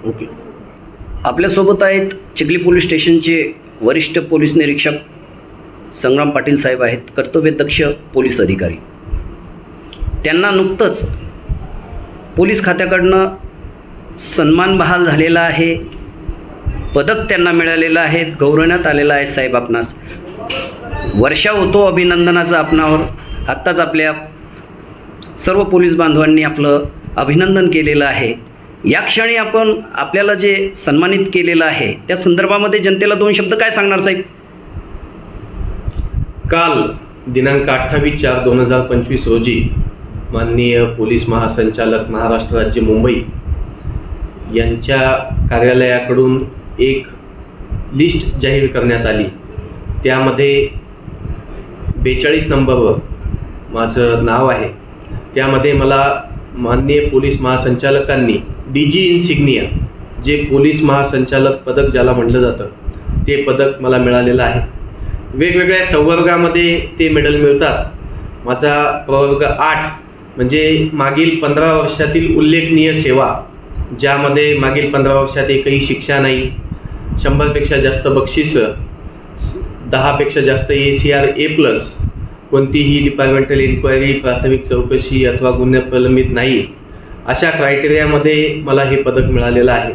Okay. आपल्यासोबत आहेत Chikhli police स्टेशनचे वरिष्ठ पोलीस निरीक्षक संग्राम पाटील साहेब आहेत, कर्तव्यदक्ष पोलीस अधिकारी. त्यांना नुकतंच पोलीस खात्याकडनं सन्मान बहाल झालेला आहे, पदक त्यांना मिळालेलं आहे, गौरवण्यात आलेलं आहे. साहेब आपणास वर्षा होतो अभिनंदनाचा आपणावर. आत्ताच आपल्या सर्व पोलीस बांधवांनी आपलं अभिनंदन केलेलं आहे. या क्षणी आपण आपल्याला जे सन्मानित केलेलं आहे त्या संदर्भामध्ये जनतेला 2 शब्द काय सांगणार साहेब? काल दिनांक 28/4/2025 रोजी माननीय पोलीस महासंचालक महाराष्ट्र राज्य मुंबई यांच्या कार्यालयाकडून एक लिस्ट जाहीर करण्यात आली. त्यामध्ये 42 नंबरवर माझं नाव आहे. त्यामध्ये मला माननीय पोलीस महासंचालकांनी DG इन्सिग्निया, जे पोलीस महासंचालक पदक ज्याला म्हटलं जातं, ते पदक मला मिळालेलं आहे. वेगवेगळ्या संवर्गामध्ये ते मेडल मिळतात. माझा प्रवर्ग 8 म्हणजे मागील 15 वर्षातील उल्लेखनीय सेवा, ज्यामध्ये मागील 15 वर्षात एकही शिक्षा नाही, 100पेक्षा जास्त बक्षिसं, 10पेक्षा जास्त ACR A+, कोणतीही डिपार्टमेंटल इन्क्वायरी, प्राथमिक चौकशी अथवा गुन्हे प्रलंबित नाही, अशा क्रायटेरियामध्ये मला हे पदक मिळालेलं आहे.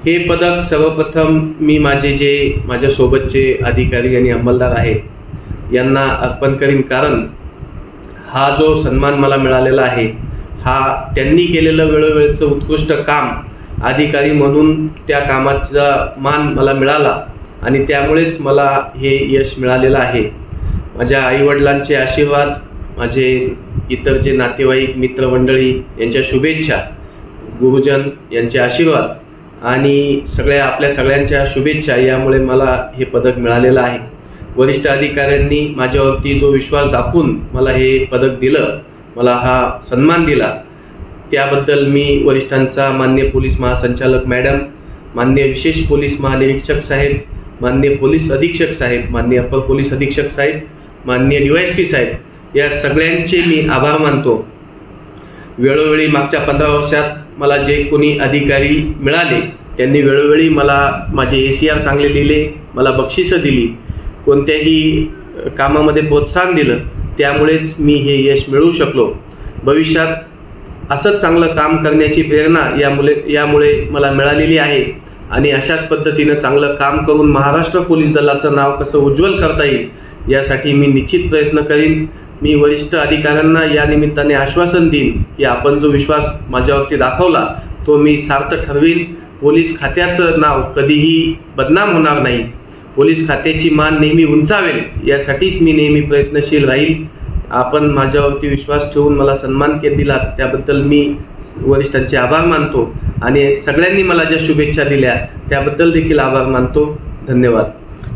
हे पदक सर्वप्रथम मी माझ्यासोबतचे अधिकारी आणि अंमलदार आहेत यांना अर्पण करीन, कारण हा जो सन्मान मला मिळालेला आहे हा त्यांनी केलेलं वेळोवेळचं उत्कृष्ट काम, अधिकारी म्हणून त्या कामाचा मान मला मिळाला आणि त्यामुळेच मला हे यश मिळालेलं आहे. माझ्या आईवडिलांचे आशीर्वाद, माझे इतर जे नातेवाईक मित्रमंडळी यांच्या शुभेच्छा, गुरुजन यांचे आशीर्वाद आणि आपल्या सगळ्यांच्या शुभेच्छा यामुळे मला हे पदक मिळालेलं आहे. वरिष्ठ अधिकाऱ्यांनी माझ्यावरती जो विश्वास दाखवून मला हे पदक दिलं, मला हा सन्मान दिला, त्याबद्दल मी वरिष्ठांचा, माननीय पोलीस महासंचालक मॅडम, माननीय विशेष पोलीस महानिरीक्षक साहेब, माननीय पोलीस अधीक्षक साहेब, माननीय अपर पोलीस अधीक्षक साहेब, माननीय DYSP साहेब, या सगळ्यांचे मी आभार मानतो. वेळोवेळी मागच्या 15 वर्षात मला जे कोणी अधिकारी मिळाले त्यांनी वेळोवेळी मला माझे ACR चांगले दिले, मला बक्षिसं दिली, कोणत्याही कामामध्ये प्रोत्साहन दिलं. त्यामुळेच मी हे यश मिळवू शकलो. भविष्यात असंच चांगलं काम करण्याची प्रेरणा यामुळे मला मिळालेली आहे आणि अशाच पद्धतीनं चांगलं काम करून महाराष्ट्र पोलीस दलाचं नाव कसं उज्ज्वल करता येईल यासाठी मी निश्चित प्रयत्न करीन. मी वरिष्ठ अधिकाऱ्यांना या निमित्ताने आश्वासन देईन की आपण जो विश्वास माझ्यावरती दाखवला तो मी सार्थ ठरवीन. पोलीस खात्याचं नाव कधीही बदनाम होणार नाही, पोलीस खात्याची मान नेहमी उंचावेल यासाठीच मी नेहमी प्रयत्नशील राहील. आपण माझ्यावरती विश्वास ठेवून मला सन्मान दिला त्याबद्दल मी वरिष्ठांचे आभार मानतो आणि सगळ्यांनी मला ज्या शुभेच्छा दिल्या त्याबद्दल देखील आभार मानतो. धन्यवाद.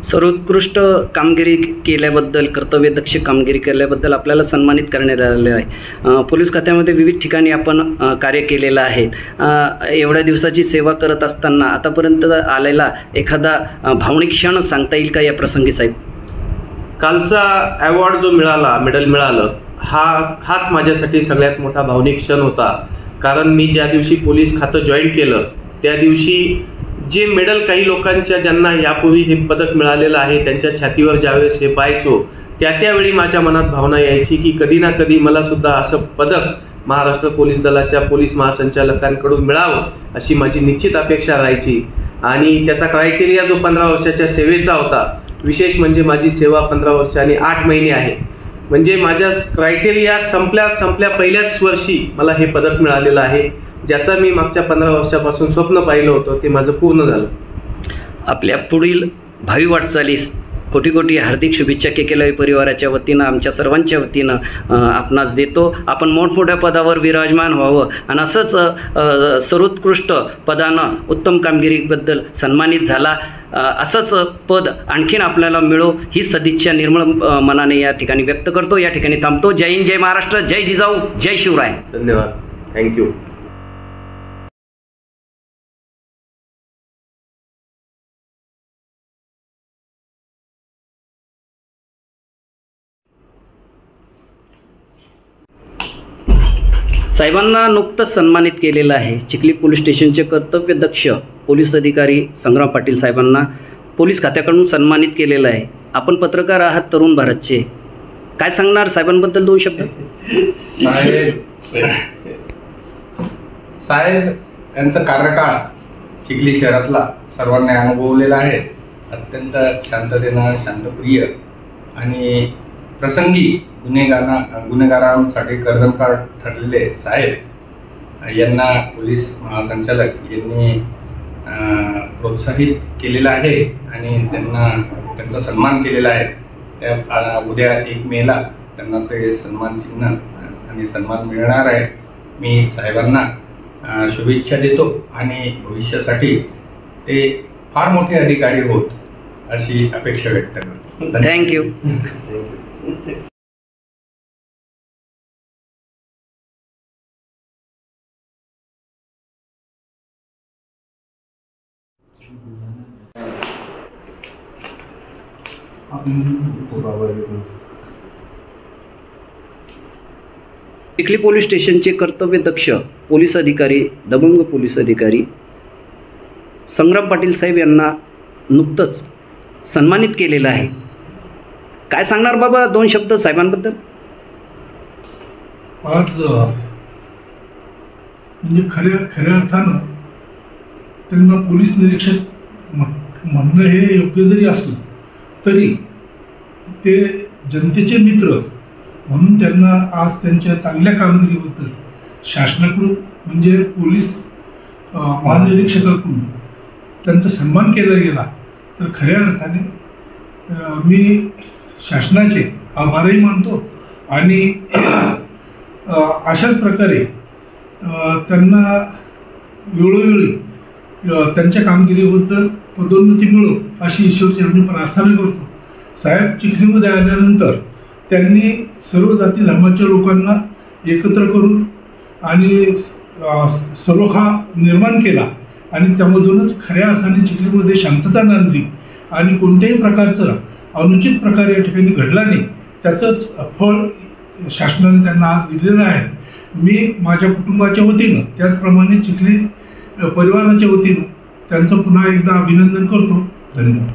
सर्वोत्कृष्ट कामगिरी केल्याबद्दल, कर्तव्यदक्ष कामगिरी केल्याबद्दल आपल्याला सन्मानित करण्यात आलेले आहे. पोलीस खात्यामध्ये विविध ठिकाणी आपण कार्य केलेलं आहे. एवढ्या दिवसाची सेवा करत असताना आतापर्यंत आलेला एखादा भावनिक क्षण सांगता येईल का या प्रसंगी साहेब? कालचा अवॉर्ड जो मिळाला, मेडल मिळालं, हाच माझ्यासाठी सगळ्यात मोठा भावनिक क्षण होता. कारण मी ज्या दिवशी पोलीस खातं जॉईन केलं त्या दिवशी जे मेडल काही लोकांच्या ज्यांना यापूर्वी हे पदक मिळालेलं आहे त्यांच्या छातीवर ज्यावेळेस हे पाहायचो त्यावेळी माझ्या मनात भावना यायची की कधी ना कधी मला सुद्धा असं पदक महाराष्ट्र पोलीस दलाच्या पोलीस महासंचालकांकडून मिळावं अशी माझी निश्चित अपेक्षा राहायची. आणि त्याचा क्रायटेरिया जो 15 वर्षाच्या सेवेचा होता, विशेष म्हणजे माझी सेवा 15 वर्ष आणि 8 महिने आहे, म्हणजे माझ्या क्रायटेरिया संपल्या पहिल्याच वर्षी मला हे पदक मिळालेलं आहे. ज्याचं मी मागच्या 15 वर्षापासून स्वप्न पाहिलं होतं ते माझं पूर्ण झालं. आपल्या पुढील भावी वाटचालीस कोटी कोटी हार्दिक शुभेच्छा केकेलावी परिवाराच्या वतीनं, आमच्या सर्वांच्या वतीनं आपणास देतो. आपण मोठमोठ्या पदावर विराजमान व्हावं आणि असंच सर्वोत्कृष्ट पदानं उत्तम कामगिरीबद्दल सन्मानित झाला असंच पद आणखीन आपल्याला मिळो ही सदिच्छा निर्मळ मनाने या ठिकाणी व्यक्त करतो. या ठिकाणी थांबतो. जय हिंद, जय महाराष्ट्र, जय जिजाऊ, जय शिवराय. धन्यवाद. थँक्यू. साहेबांना नुकतंच सन्मानित केलेलं आहे. चिखली पोलीस स्टेशनचे कर्तव्यदक्ष पोलीस अधिकारी संग्राम पाटील साहेबांना पोलीस खात्याकडून सन्मानित केलेलं आहे. आपण पत्रकार आहात तरुण भारतचे, काय सांगणार साहेबांबद्दल 2 शब्द? साहेब यांचा कार्यकाळ चिखली शहरातला सर्वांनी अनुभवलेला आहे. अत्यंत शांततेनं, शांतप्रिय आणि प्रसंगी गुन्हेगारांसाठी कर्दमकार ठरलेले साहेब यांना पोलीस महासंचालक यांनी प्रोत्साहित केलेलं आहे आणि त्यांचा सन्मान केलेला आहे. त्या उद्या 1 मेला त्यांना ते सन्मान चिन्ह आणि सन्मान मिळणार आहे. मी साहेबांना शुभेच्छा देतो आणि भविष्यासाठी ते फार मोठे अधिकारी होत अशी अपेक्षा व्यक्त करतो. थँक्यू. चिखली पोलीस स्टेशनचे कर्तव्यदक्ष पोलीस अधिकारी, दबंग पोलीस अधिकारी संग्राम पाटील साहेब यांना नुकतंच सन्मानित केलेलं आहे. काय सांगणार बाबा 2 शब्द साहेबांबद्दल? आज म्हणजे खऱ्या अर्थानं त्यांना पोलीस निरीक्षक म्हणणं हे योग्य जरी असलं तरी ते जनतेचे मित्र म्हणून त्यांना आज त्यांच्या चांगल्या कामगिरीबद्दल शासनाकडून म्हणजे पोलीस महानिरीक्षकाकडून त्यांचा सन्मान केला गेला. तर खऱ्या अर्थाने मी शासनाचे आभारही मानतो आणि अशाच प्रकारे त्यांना वेळोवेळी त्यांच्या कामगिरीबद्दल पदोन्नती मिळो अशी ईश्वरची आम्ही प्रार्थना करतो. साहेब चिखलीमध्ये आल्यानंतर त्यांनी सर्व जाती धर्माच्या लोकांना एकत्र करून आणि सलोखा निर्माण केला आणि त्यामधूनच खऱ्या अर्थाने चिखलीमध्ये शांतता नांदली आणि कोणत्याही प्रकारचं अनुचित प्रकार या ठिकाणी घडला नाही त्याचंच फळ शासनाने त्यांना आज दिलेलं आहे. मी माझ्या कुटुंबाच्या वतीनं त्याचप्रमाणे चिखली परिवाराच्या वतीनं त्यांचं पुन्हा एकदा अभिनंदन करतो. धन्यवाद.